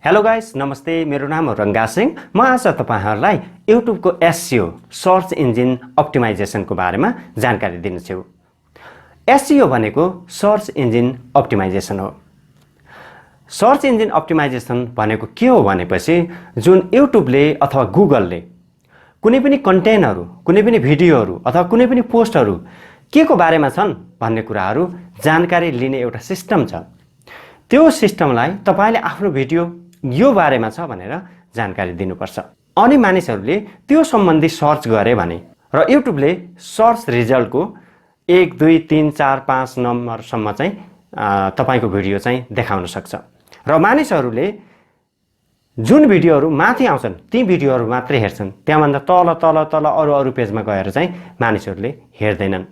Hello guys, नमस्ते। मेरो नाम हो रंगा सिंह। म आज तपाईहरुलाई YouTube को SEO सर्च इन्जिन अप्टिमाइजेसनको बारेमा जानकारी दिन्छु। SEO भनेको सर्च इन्जिन अप्टिमाइजेसन हो। सर्च इन्जिन अप्टिमाइजेसन भनेको के हो भनेपछि जुन YouTube ले अथवा Google ले कुनै पनि कन्टेन्टहरु, कुनै पनि भिडियोहरु अथवा कुनै पनि पोस्टहरु के को बारेमा छन् भन्ने कुराहरु जानकारी लिने एउटा सिस्टम छ। त्यो सिस्टमलाई तपाईले आफ्नो भिडियो यो बारेमा छ भनेर जानकारी दिनुपर्छ। अनि मानिसहरुले त्यो सम्बन्धी सर्च गरे भने र YouTube ले सर्च रिजल्टको 1 2 3 4 5 नम्बरसम्म चाहिँ तपाईको भिडियो चाहिँ देखाउन सक्छ। र मानिसहरुले जुन भिडियोहरु माथि आउँछन् ती भिडियोहरु मात्रै हेर्छन्। त्यहाँभन्दा तल अरु पेजमा गएर चाहिँ मानिसहरुले हेर्दैनन्।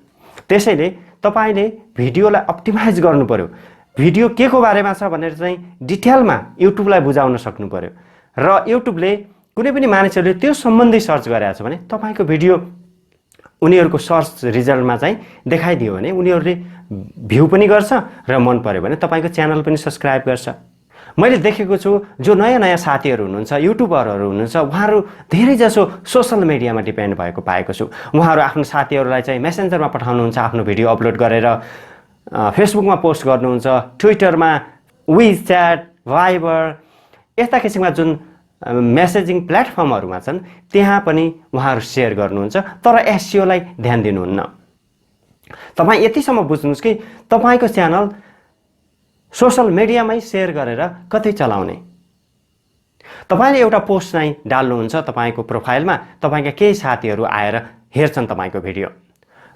त्यसैले तपाईले भिडियोलाई अप्टिमाइज गर्नु पर्यो। भिडियो के को बारेमा छ भनेर चाहिँ डिटेलमा YouTube लाई बुझाउन सक्नु पर्यो। र YouTube ले कुनै पनि मानिसहरुले त्यो सम्बन्धी सर्च गरेछ भने तपाईको भिडियो उनीहरुको सर्च रिजल्टमा चाहिँ देखाइदियो भने उनीहरुले भ्यू पनि गर्छ र मन पर्यो भने तपाईको च्यानल पनि सब्स्क्राइब गर्छ। मैले देखेको छु जो नयाँ साथीहरु हुनुहुन्छ, युट्युबरहरु हुनुहुन्छ, उहाँहरु धेरै जसो सोशल मिडियामा डिपेन्ड भएको पाएको छु। उहाँहरु आफ्नो साथीहरुलाई चाहिँ मेसेन्जरमा पठाउनुहुन्छ आफ्नो भिडियो अपलोड गरेर, फेसबुकमा पोस्ट गर्नुहुन्छ, ट्विटरमा, WeChat, भाइबर यस्ता किसिमका जुन मेसेजिङ प्लेटफर्महरुमा छन् त्यहाँ पनि उहाँहरु शेयर गर्नुहुन्छ। तर SEO लाई ध्यान दिनुहुन्न। तपाई यतिसम्म बुझ्नुस् कि तपाईको च्यानल सोशल मिडियामै शेयर गरेर कतै चलाउने। तपाईले एउटा पोस्ट चाहिँ डाल्नुहुन्छ तपाईको प्रोफाइलमा, तपाईका केही साथीहरु आएर हेर्छन् तपाईको भिडियो।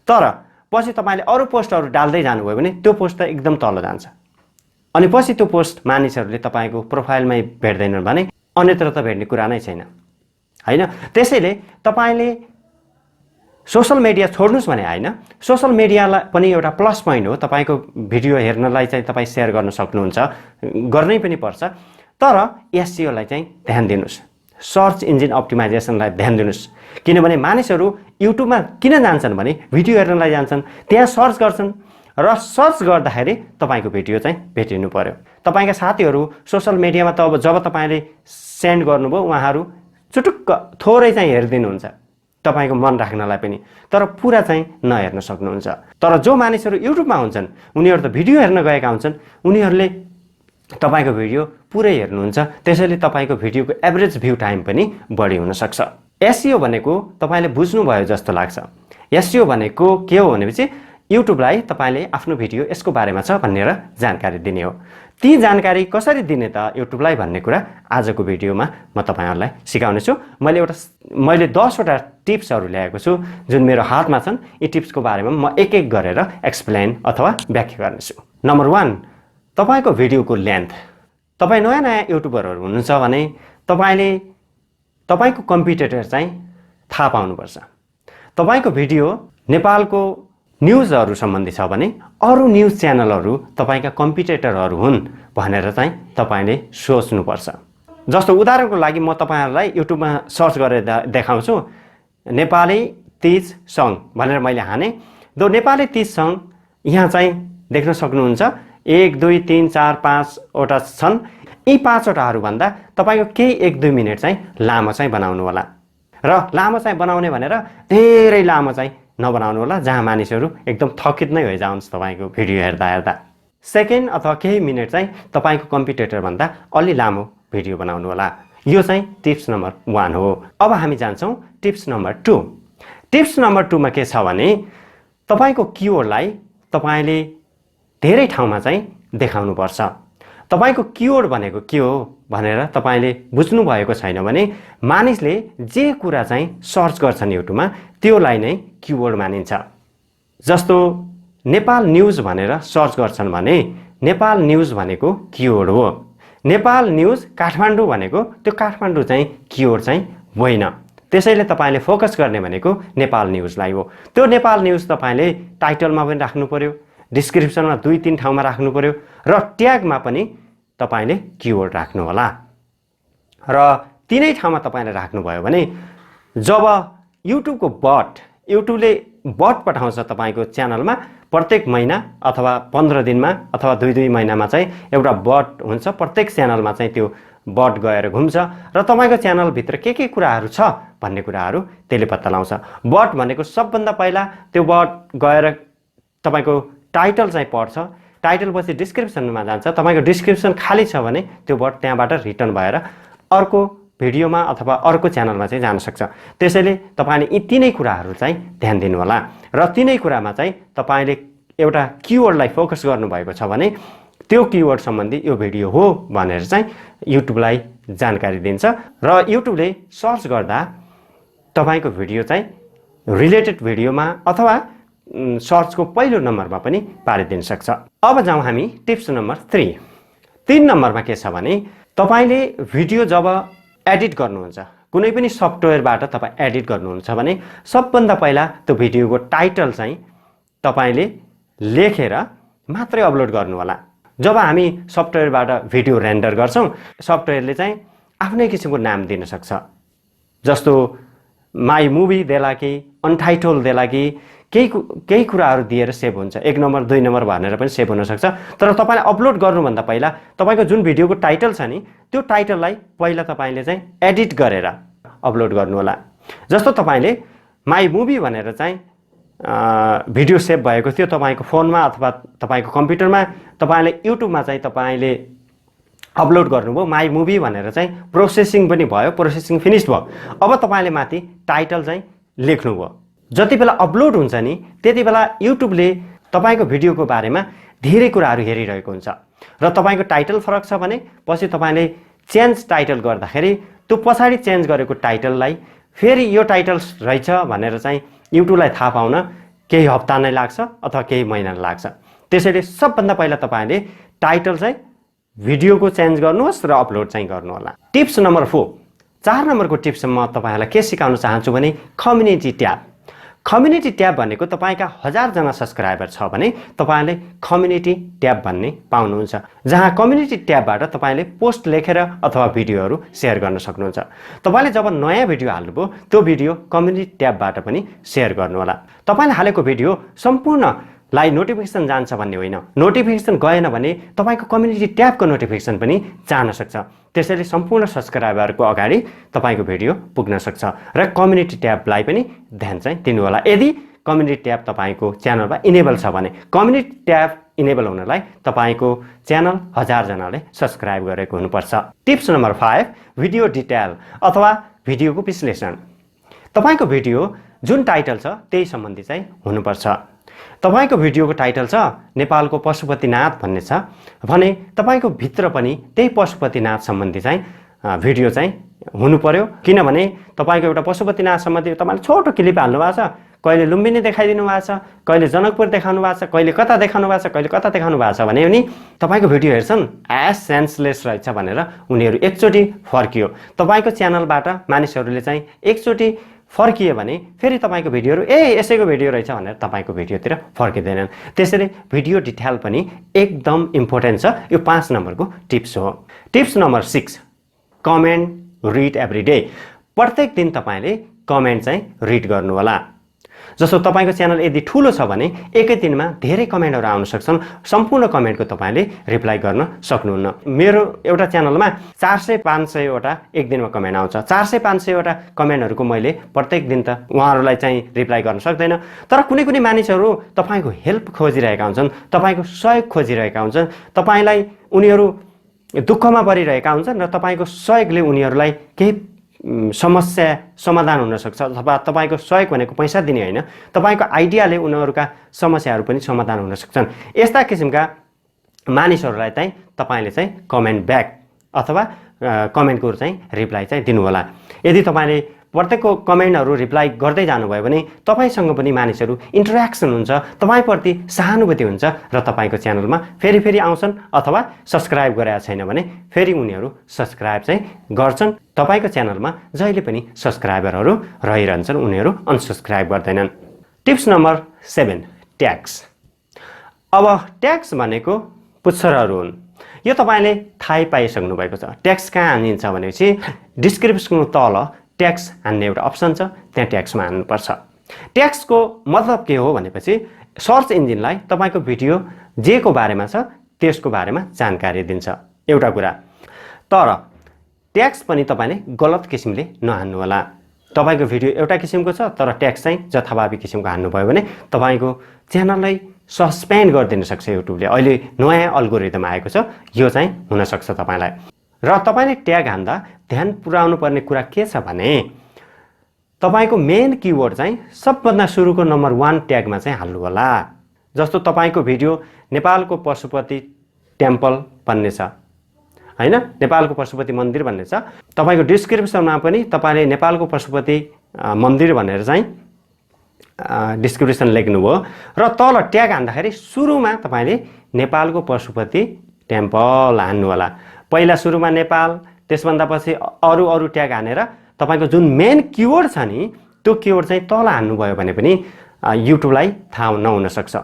तर पछि तपाईले अरु पोस्टहरु डाल्दै जानुभयो भने त्यो पोस्ट त एकदम तल जान्छ। अनि पछि त्यो पोस्ट मानिसहरुले तपाईको प्रोफाइलमै भेट्दैनन् भने अन्यत्र त भेट्ने कुरा नै छैन, हैन? त्यसैले तपाईले सोशल मिडिया छोड्नुस् भने हैन, सोशल मिडियालाई पनि एउटा प्लस पोइन्ट हो। तपाईको भिडियो हेर्नलाई चाहिँ तपाई शेयर गर्न सक्नुहुन्छ, गर्नै पनि पर्छ। तर SEO लाई चाहिँ ध्यान दिनुस्। सर्च इन्जिन अप्टिमाइजेसनलाई ध्यान दिनुस्। किनभने मानिसहरु YouTube मा किन जान्छन् भने भिडियो हेर्नलाई जान्छन्, त्यहाँ सर्च गर्छन् र सर्च गर्दाखेरि तपाईको भिडियो चाहिँ भेटिनु पर्यो। तपाईका साथीहरु सोशल मिडियामा त जब तपाईले सेन्ड गर्नुभयो उहाँहरु चुटुक्क थोरै चाहिँ हेर्दिनुहुन्छ तपाईको मन राख्नलाई पनि, तर पूरा चाहिँ नहेर्न सक्नुहुन्छ। तर जो मानिसहरु YouTube मा हुन्छन् उनीहरु त भिडियो हेर्न गएका हुन्छन्, उनीहरुले तपाईको भिडियो पुरै हेर्नुहुन्छ। त्यसैले तपाईको भिडियोको एभरेज भ्यू टाइम पनि बढी हुन सक्छ। SEO भनेको तपाईले बुझ्नु भयो जस्तो लाग्छ। SEO भनेको के हो भनेपछि YouTube लाई तपाईले आफ्नो भिडियो यसको बारेमा छ भनेर जानकारी दिने हो। ती जानकारी कसरी दिने त YouTube लाई भन्ने कुरा आजको भिडियोमा म तपाईहरुलाई सिकाउने छु। मैले 10 वटा टिप्सहरु ल्याएको छु जुन मेरो हातमा छन्। यी टिप्सको बारेमा म एक एक गरेर एक्सप्लेन अथवा व्याख्या गर्नेछु। नम्बर 1, तपाईको भिडियोको लेन्थ। तपाई नयाँ युट्युबरहरु हुनुहुन्छ भने तपाईले तपाईको कम्पिटिटर चाहिँ थाहा पाउनुपर्छ। तपाईको भिडियो नेपालको न्यूजहरु सम्बन्धी छ भने अरु न्यूज च्यानलहरु तपाईका कम्पिटिटरहरु हुन् भनेर चाहिँ तपाईले सोच्नुपर्छ। जस्तो उदाहरणको लागि म तपाईहरुलाई YouTube मा सर्च गरेर देखाउँछु। नेपाली तीज सङ भनेर मैले हाने। नेपाली तीज सङ यहाँ चाहिँ देख्न सक्नुहुन्छ 1 2 3 4 5 वटा छन्। यी 5 वटाहरु भन्दा तपाईको केही 1 2 मिनेट चाहिँ लामो चाहिँ बनाउनु होला। र लामो चाहिँ बनाउने भनेर धेरै लामो चाहिँ नबनाउनु होला जहाँ मानिसहरु एकदम थकित नै भइजाउँछ तपाईको भिडियो हेर्दा। सेकेन्ड अथवा केही मिनेट चाहिँ तपाईको कम्पिटिटर भन्दा अलि लामो भिडियो बनाउनु होला। यो चाहिँ टिप्स नम्बर 1 हो। अब हामी जान्छौं टिप्स नम्बर 2। टिप्स नम्बर 2 मा के छ भने तपाईको किवर्डलाई तपाईले धेरै ठाउँमा चाहिँ देखाउनु पर्छ। तपाईको किवर्ड भनेको के हो भनेर तपाईले बुझ्नु भएको छैन भने मानिसले जे कुरा चाहिँ सर्च गर्छन् YouTube मा त्योलाई नै किवर्ड मानिन्छ। जस्तो नेपाल न्यूज भनेर सर्च गर्छन् भने नेपाल न्यूज भनेको किवर्ड हो। नेपाल न्यूज काठमाडौँ भनेको त्यो काठमाडौँ चाहिँ किवर्ड चाहिँ होइन। त्यसैले तपाईले फोकस गर्ने भनेको नेपाल न्यूजलाई हो। त्यो नेपाल न्यूज तपाईले टाइटलमा पनि राख्नु पर्यो, डिस्क्रिप्सनमा 2 3 ठाउँमा राख्नु पर्यो र ट्यागमा पनि तपाईले किवर्ड राख्नु होला। र तीनै ठाउँमा तपाईले राख्नु भयो भने जब YouTube को YouTubeले बट पठाउँछ तपाईको च्यानलमा प्रत्येक महिना अथवा 15 दिनमा अथवा 2 महिनामा चाहिँ एउटा बट हुन्छ। प्रत्येक च्यानलमा चाहिँ त्यो बट गएर घुम्छ र तपाईको च्यानलभित्र के कुराहरू छ भन्ने कुराहरू त्यसले पत्ता लगाउँछ। बट भनेको सबभन्दा पहिला त्यो बट गएर तपाईको टाइटल चाहिँ पढ्छ, टाइटल पछि डिस्क्रिप्सनमा जान्छ, तपाईको डिस्क्रिप्सन खाली छ भने त्यो बट त्यहाँबाट रिटर्न भएर अर्को भिडियोमा अथवा अर्को च्यानलमा चाहिँ जान सक्छ। त्यसैले तपाईले यी तीनै कुराहरू चाहिँ ध्यान दिनु होला र तीनै कुरामा चाहिँ तपाईले एउटा किवर्डलाई फोकस गर्नुभएको छ भने त्यो किवर्ड सम्बन्धी यो भिडियो हो भनेर चाहिँ युट्युबलाई जानकारी दिन्छ र युट्युबले सर्च गर्दा तपाईको भिडियो चाहिँ रिलेटेड भिडियोमा अथवा सर्चको पहिलो नम्बरमा पनि पारिदिन सक्छ। अब जाउँ हामी टिप्स नम्बर 3। 3 नम्बरमा के छ भने तपाईले भिडियो जब एडिट गर्नुहुन्छ, कुनै पनि सफ्टवेयरबाट तपाईँ एडिट गर्नुहुन्छ भने सबभन्दा पहिला त्यो भिडियोको टाइटल चाहिँ तपाईले लेखेर मात्रै अपलोड गर्नु होला। जब हामी सफ्टवेयरबाट भिडियो रेन्डर गर्छौं, सफ्टवेयरले चाहिँ आफ्नै किसिमको नाम दिन सक्छ, जस्तो माई मुभी देला कि अनटाइटल देला कि केही कुराहरू दिएर सेभ हुन्छ। 1 नम्बर 2 नम्बर भनेर पनि सेभ हुन सक्छ। तर तपाईले अपलोड गर्नुभन्दा पहिला तपाईको जुन भिडियोको टाइटल छ नि त्यो टाइटललाई पहिला तपाईले चाहिँ एडिट गरेर अपलोड गर्नु होला। जस्तो तपाईले माई मुभी भनेर चाहिँ भिडियो सेभ भएको थियो तपाईको फोनमा अथवा तपाईको कम्प्युटरमा, तपाईले युट्युबमा चाहिँ तपाईले अपलोड गर्नुभयो माई मुभी भनेर चाहिँ प्रोसेसिङ पनि भयो, प्रोसेसिङ फिनिश भयो। अब तपाईले माथि टाइटल चाहिँ लेख्नुभयो। जति बेला अपलोड हुन्छ नि त्यति बेला युट्युबले तपाईको भिडियोको बारेमा धेरै कुराहरू हेरिरहेको हुन्छ र तपाईको टाइटल फरक छ भने पछि तपाईले चेन्ज टाइटल गर्दाखेरि त्यो पछाडी चेन्ज गरेको टाइटललाई फेरि यो टाइटल रहेछ भनेर चाहिँ युट्युबलाई थाहा पाउन केही हप्ता नै लाग्छ अथवा केही महिना लाग्छ। त्यसैले सबभन्दा पहिला तपाईले टाइटल चाहिँ भिडियोको चेन्ज गर्नुहोस् र अपलोड चाहिँ गर्नु होला। Tips number 4। 4 नम्बरको टिप्स म तपाईहरुलाई के सिकाउन चाहन्छु भने कम्युनिटी ट्याब। कम्युनिटी ट्याब भनेको तपाईका 1000 जना सब्स्क्राइबर छ भने तपाईले कम्युनिटी ट्याब भन्ने पाउनुहुन्छ, जहाँ कम्युनिटी ट्याबबाट तपाईले पोस्ट लेखेर अथवा भिडियोहरू शेयर गर्न सक्नुहुन्छ। तपाईले जब नयाँ भिडियो हाल्नुभयो त्यो भिडियो कम्युनिटी ट्याबबाट पनि शेयर गर्नु होला। तपाईले हालेको भिडियो सम्पूर्णलाई नोटिफिकेसन जान्छ भन्ने होइन, नोटिफिकेसन गएन भने तपाईको कम्युनिटी ट्याबको नोटिफिकेसन पनि जान सक्छ। त्यसैले सम्पूर्ण सब्स्क्राइबरको अगाडि तपाईको भिडियो पुग्न सक्छ र कम्युनिटी ट्याबलाई पनि ध्यान चाहिँ दिनु होला। यदि कम्युनिटी ट्याब तपाईको च्यानलमा इनेबल छ भने, कम्युनिटी ट्याब इनेबल हुनलाई तपाईको च्यानल 1000 जनाले सब्स्क्राइब गरेको हुनुपर्छ। Tips number 5। भिडियो डिटेल अथवा भिडियोको विश्लेषण। तपाईको भिडियो जुन टाइटल छ त्यही सम्बन्धी चाहिँ हुनुपर्छ। तपाईको भिडियोको टाइटल छ नेपालको पशुपतिनाथ भन्ने छ भने तपाईको भित्र पनि त्यही पशुपतिनाथ सम्बन्धी चाहिँ भिडियो चाहिँ हुनु पर्यो। किनभने तपाईको एउटा पशुपतिनाथ सम्बन्धी तपाईले छोटो क्लिप हाल्नु भएको छ, कहिले लुम्बिनी देखाइदिनु भएको छ, कहिले जनकपुर देखाउनु भएको छ, कहिले कता देखाउनु भएको छ, कहिले कता देखाउनु भएको छ भने नि तपाईको भिडियो हेर्छन् एज सेन्सलेस रहेछ भनेर उनीहरू एकचोटी फर्कियो। तपाईको च्यानलबाट मानिसहरूले चाहिँ एकचोटी फर्किए भने फेरि तपाईको भिडियोहरु यसैको भिडियो रहेछ भनेर तपाईको भिडियोतिर फर्किँदैनन्। त्यसैले भिडियो डिटेल पनि एकदम इम्पोर्टेन्ट छ। यो 5 नम्बरको टिप्स हो। Tips number 6। Comment read every day. प्रत्येक दिन तपाईले कमेन्ट चाहिँ रिड गर्नु होला। जस्तो तपाईको च्यानल यदि ठूलो छ भने एकै दिनमा धेरै कमेन्टहरु आउन सक्छन्, सम्पूर्ण कमेन्टको तपाईले रिप्लाई गर्न सक्नुहुन्न। मेरो एउटा च्यानलमा 400-500 वटा एक दिनमा कमेन्ट आउँछ। 400-500 वटा कमेन्टहरुको मैले प्रत्येक दिन त उहाँहरुलाई चाहिँ रिप्लाई गर्न सक्दैन। तर कुनै कुनै मानिसहरु तपाईको हेल्प खोजिरहेका हुन्छन्, तपाईको सहयोग खोजिरहेका हुन्छन्, तपाईलाई उनीहरु दुःखमा परिरहेका हुन्छन् र तपाईको सहयोगले उनीहरुलाई केही समस्या समाधान हुन सक्छ। अथवा तपाईको सहयोग भनेको पैसा दिने हैन, तपाईको आइडियाले उनीहरुका समस्याहरु पनि समाधान हुन सक्छन्। यस्ता किसिमका मानिसहरुलाई चाहिँ तपाईले चाहिँ कमेन्ट ब्याक अथवा कमेन्टको चाहिँ रिप्लाई चाहिँ दिनु होला। यदि तपाईले प्रत्येकको कमेन्टहरु रिप्लाई गर्दै जानुभयो भने तपाईसँग पनि मानिसहरु इन्टरेक्सन हुन्छ, तपाईप्रति सहानुभूति हुन्छ र तपाईको च्यानलमा फेरि आउँछन्। अथवा सब्स्क्राइब गरेका छैन भने फेरि उनीहरु सब्स्क्राइब चाहिँ गर्छन्। तपाईको च्यानलमा जहिले पनि सब्स्क्राइबरहरु रहिरहन्छन्, उनीहरु अनसब्स्क्राइब गर्दैनन्। Tips number 7। ट्याग्स। अब ट्याग्स भनेको पुच्छरहरु हुन्। यो तपाईले थाहै पाइसक्नु भएको छ। ट्याग्स कहाँ हानिन्छ भनेपछि डिस्क्रिप्सनको तल ट्याग्स हान्ने एउटा अप्सन छ, त्यहाँ ट्याग्समा हान्नुपर्छ। ट्याग्सको मतलब के हो भनेपछि सर्च इन्जिनलाई तपाईको भिडियो जेको बारेमा छ त्यसको बारेमा जानकारी दिन्छ एउटा कुरा। तर ट्याग्स पनि तपाईले गलत किसिमले नहान्नु होला। तपाईको भिडियो एउटा किसिमको छ तर ट्याग्स चाहिँ जथाभावी किसिमको हान्नु भयो भने तपाईको च्यानललाई सस्पेन्ड गरिदिन सक्छ युट्युबले। अहिले नयाँ अल्गोरिदम आएको छ, यो चाहिँ हुन सक्छ तपाईलाई। र तपाईले ट्याग हान्दा ध्यान पुर्याउनु पर्ने कुरा के छ भने तपाईको मेन किवर्ड चाहिँ सबभन्दा सुरुको नम्बर 1 ट्यागमा चाहिँ हाल्नु होला। जस्तो तपाईको भिडियो नेपालको पशुपति टेम्पल भन्ने छ हैन, नेपालको पशुपति मन्दिर भन्ने छ, तपाईको डिस्क्रिप्सनमा पनि तपाईले नेपालको पशुपति मन्दिर भनेर चाहिँ डिस्क्रिप्सन लेख्नुभयो र तल ट्याग हान्दाखेरि सुरुमा तपाईले नेपालको पशुपति टेम्पल हान्नु होला। पहिला सुरुमा नेपाल, त्यसभन्दा पछि अरु ट्याग हानेर तपाईको जुन मेन किवर्ड छ नि त्यो किवर्ड चाहिँ तल हान्नु भयो भने पनि युट्युबलाई थाहा नहुन सक्छ।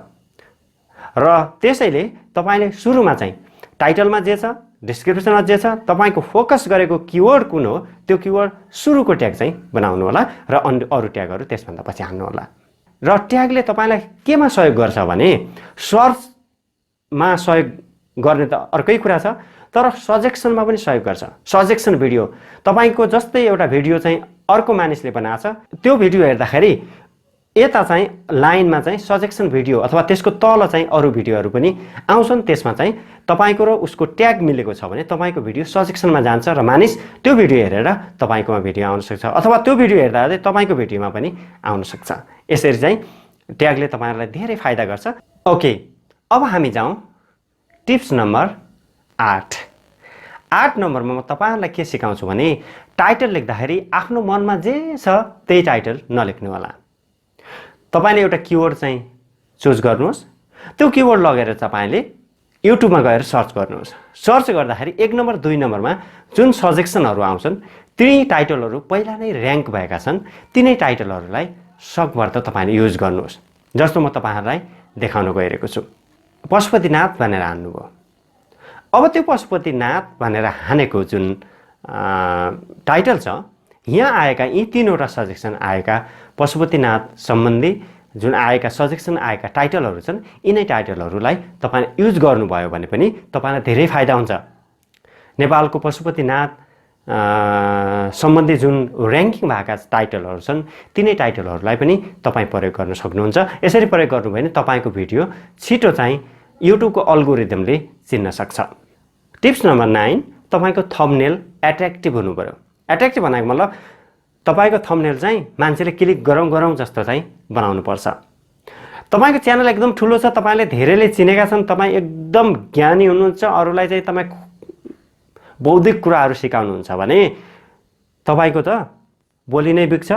र त्यसैले तपाईले सुरुमा चाहिँ टाइटलमा जे छ, डिस्क्रिप्सनमा जे छ, तपाईको फोकस गरेको किवर्ड कुन हो त्यो किवर्ड सुरुको ट्याग चाहिँ बनाउनु होला र अरु ट्यागहरु त्यसभन्दा पछि हान्नु होला। र ट्यागले तपाईलाई केमा सहयोग गर्छ भने सर्चमा सहयोग गर्ने त अर्कै कुरा छ, तर सजेक्सनमा पनि सहयोग गर्छ। सजेक्सन भिडियो तपाईको जस्तै एउटा भिडियो चाहिँ अर्को मानिसले बनाएको छ, त्यो भिडियो हेर्दाखेरि यता चाहिँ लाइनमा चाहिँ सजेक्सन भिडियो अथवा त्यसको तल चाहिँ अरु भिडियोहरु पनि आउँछन्, त्यसमा चाहिँ तपाईको र उसको ट्याग मिलेको छ भने तपाईको भिडियो सजेक्सनमा जान्छ र मानिस त्यो भिडियो हेरेर तपाईकोमा भिडियो आउन सक्छ अथवा त्यो भिडियो हेर्दा चाहिँ तपाईको भिडियोमा पनि आउन सक्छ। यसरी चाहिँ ट्यागले तपाईहरुलाई धेरै फाइदा गर्छ। ओके, अब हामी जाउँ टिप्स नम्बर 8 नम्बरमा म तपाईहरुलाई के सिकाउँछु भने टाइटल लेख्दाखेरि आफ्नो मनमा जे छ त्यही टाइटल नलेख्नु होला। तपाईले एउटा किवर्ड चाहिँ चुज गर्नुहोस्, त्यो किवर्ड लगेर तपाईले युट्युबमा गएर सर्च गर्नुहोस्। सर्च गर्दाखेरि 1 नम्बर 2 नम्बरमा जुन सजेक्सनहरु आउँछन् तिनै टाइटलहरु पहिला नै र्याङ्क भएका छन्, तिनै टाइटलहरुलाई सकभर तपाईले युज गर्नुहोस्। जस्तो म तपाईहरुलाई देखाउन गइरहेको छु, पशुपतिनाथ भनेर हान्नुभयो। अब त्यो पशुपतिनाथ भनेर हानेको जुन टाइटल छ, यहाँ आएका यी तीनवटा सजेक्सन आएका पशुपतिनाथ सम्बन्धी जुन आएका सजेक्सन आएका टाइटलहरु छन्, यिनै टाइटलहरुलाई तपाईले युज गर्नुभयो भने पनि तपाईलाई धेरै फाइदा हुन्छ। नेपालको पशुपतिनाथ सम्बन्धी जुन र्याङ्किङ भएका टाइटलहरु छन् तिनै टाइटलहरुलाई पनि तपाई प्रयोग गर्न सक्नुहुन्छ। यसरी प्रयोग गर्नुभयो भने तपाईको भिडियो छिटो चाहिँ युट्युबको अल्गोरिदमले चिन्न सक्छ। टिप्स नम्बर 9, तपाईको थम्बनेल एट्र्याक्टिभ हुनु पर्यो। एट्र्याक्टिभ भनेको मतलब तपाईको थम्बनेल चाहिँ मान्छेले क्लिक गरौँ जस्तो चाहिँ बनाउनु पर्छ। तपाईको च्यानल एकदम ठुलो छ, तपाईले धेरैले चिनेका छन्, तपाई एकदम ज्ञानी हुनुहुन्छ, अरूलाई चाहिँ तपाई बौद्धिक कुराहरु सिकाउनुहुन्छ भने तपाईको त बोली नै बिग्छ।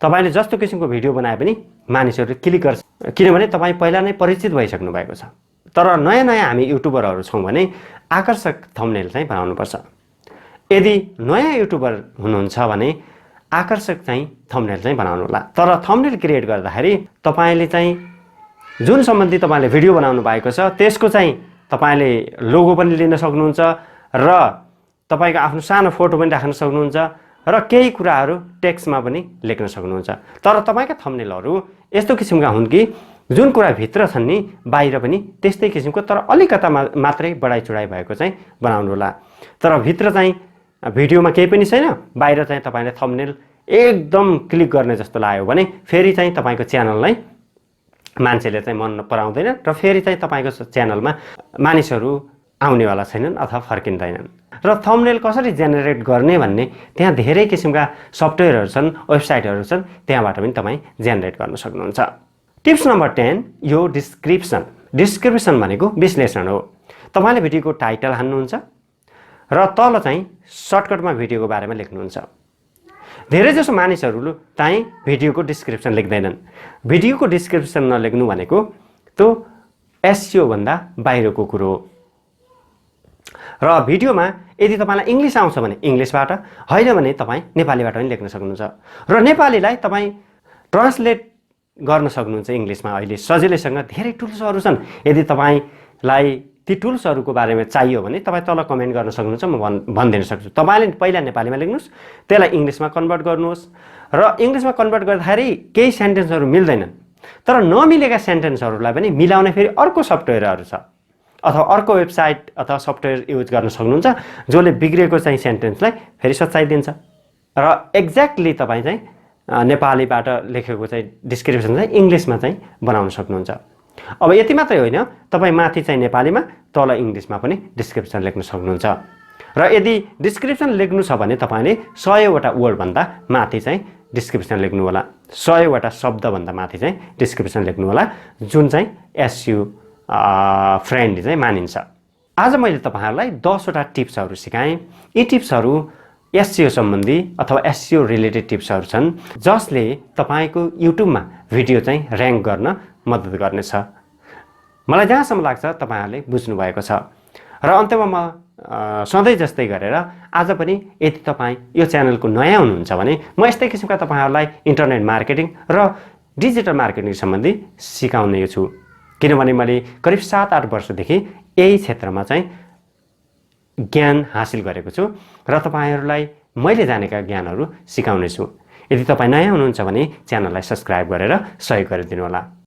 तपाईले जस्तो किसिमको भिडियो बनाए पनि मानिसहरुले क्लिक गर्छ, किनभने तपाई पहिला नै परिचित भइसक्नु भएको छ। तर नयाँ हामी युट्युबरहरु छौं भने आकर्षक थम्बनेल चाहिँ बनाउनु पर्छ। यदि नयाँ युट्युबर हुनुहुन्छ भने आकर्षक चाहिँ थम्बनेल चाहिँ बनाउनु होला। तर थम्बनेल क्रिएट गर्दाखेरि तपाईले चाहिँ जुन सम्बन्धी तपाईले भिडियो बनाउनु भएको छ त्यसको चाहिँ तपाईले लोगो पनि लिन सक्नुहुन्छ र तपाईको आफ्नो सानो फोटो पनि राख्न सक्नुहुन्छ र केही कुराहरु टेक्स्टमा पनि लेख्न सक्नुहुन्छ। तर तपाईका थम्बनेलहरु यस्तो किसिमका हुन् कि जुन कुरा भित्र छन् नि बाहिर पनि त्यस्तै किसिमको तर अलिकता मात्रै बढाइ चढाइ भएको चाहिँ बनाउनु होला। तर भित्र चाहिँ भिडियोमा केही पनि छैन, बाहिर चाहिँ तपाईले थम्बनेल एकदम क्लिक गर्ने जस्तो लाग्यो भने फेरि चाहिँ तपाईको च्यानललाई मान्छेले चाहिँ मन पराउँदैन र फेरि चाहिँ तपाईको च्यानलमा मानिसहरु आउनेवाला छैनन् अथवा फर्किँदैनन्। र थम्बनेल कसरी जेनेरेट गर्ने भन्ने त्यहाँ धेरै किसिमका सफ्टवेयरहरु छन्, वेबसाइटहरु छन्, त्यहाँबाट पनि तपाई जेनेरेट गर्न सक्नुहुन्छ। टिप्स नम्बर 10, यो डिस्क्रिप्सन। डिस्क्रिप्सन भनेको विश्लेषण हो। तपाईले भिडियोको टाइटल हान्नुहुन्छ र तल चाहिँ सर्टकटमा भिडियोको बारेमा लेख्नुहुन्छ। धेरै जसो मानिसहरुले चाहिँ भिडियोको डिस्क्रिप्सन लेख्दैनन्। भिडियोको डिस्क्रिप्सन नलेख्नु भनेको त्यो एस.ई.ओ भन्दा बाहिरको कुरो हो। र भिडियोमा यदि तपाईलाई इंग्लिश आउँछ भने इंग्लिशबाट, हैन भने तपाई नेपालीबाट पनि लेख्न सक्नुहुन्छ। र नेपालीलाई तपाई ट्रान्सलेट गर्न सक्नुहुन्छ इंग्लिशमा। अहिले सजिलैसँग धेरै टुल्सहरु छन्। यदि तपाईलाई ती टुल्सहरुको बारेमा चाहियो भने तपाई तल कमेन्ट गर्न सक्नुहुन्छ, म भनिदिन सक्छु। तपाईले पहिला नेपालीमा लेख्नुस्, त्यसलाई इंग्लिशमा कन्भर्ट गर्नुहोस् र इंग्लिशमा कन्भर्ट गर्दाखेरि केही सेन्टेन्सहरु मिल्दैनन्। तर नमिलेका सेन्टेन्सहरुलाई पनि मिलाउने फेरि अर्को सफ्टवेयरहरु छ। अथवा अर्को वेबसाइट अथवा सफ्टवेयर युज गर्न सक्नुहुन्छ जसले बिग्रेको चाहिँ सेन्टेन्सलाई फेरि सच्याइदिन्छ र एक्ज्याक्टली तपाईँ चाहिँ नेपालीबाट लेखेको चाहिँ डिस्क्रिप्सन चाहिँ इङ्ग्लिसमा चाहिँ बनाउन सक्नुहुन्छ। अब यति मात्रै होइन, तपाईँ माथि चाहिँ नेपालीमा तल इङ्ग्लिसमा पनि डिस्क्रिप्सन लेख्न सक्नुहुन्छ र यदि डिस्क्रिप्सन लेख्नु छ भने तपाईँले 100वटा वर्डभन्दा माथि चाहिँ डिस्क्रिप्सन लेख्नु होला, 100वटा शब्दभन्दा माथि चाहिँ डिस्क्रिप्सन लेख्नु होला, जुन चाहिँ एसइओ फ्रेन्डली चाहिँ मानिन्छ। आज मैले तपाईँहरूलाई 10वटा टिप्सहरू सिकाएँ। यी टिप्सहरू एसइओ सम्बन्धी अथवा एसइओ रिलेटेड टिप्सहरू छन् जसले तपाईँको युट्युबमा भिडियो चाहिँ र्याङ्क गर्न मद्दत गर्नेछ। मलाई जहाँसम्म लाग्छ तपाईँहरूले बुझ्नुभएको छ र अन्त्यमा म सधैँ जस्तै गरेर आज पनि यदि तपाईँ यो च्यानलको नयाँ हुनुहुन्छ भने म यस्तै किसिमका तपाईँहरूलाई इन्टरनेट मार्केटिङ र डिजिटल मार्केटिङ सम्बन्धी सिकाउने छु, किनभने मैले करिब 7-8 वर्षदेखि यही क्षेत्रमा चाहिँ ज्ञान हासिल गरेको छु र तपाईँहरूलाई मैले जानेका ज्ञानहरू सिकाउने छु। यदि तपाईँ नयाँ हुनुहुन्छ भने च्यानललाई सब्स्क्राइब गरेर सहयोग गरिदिनु होला।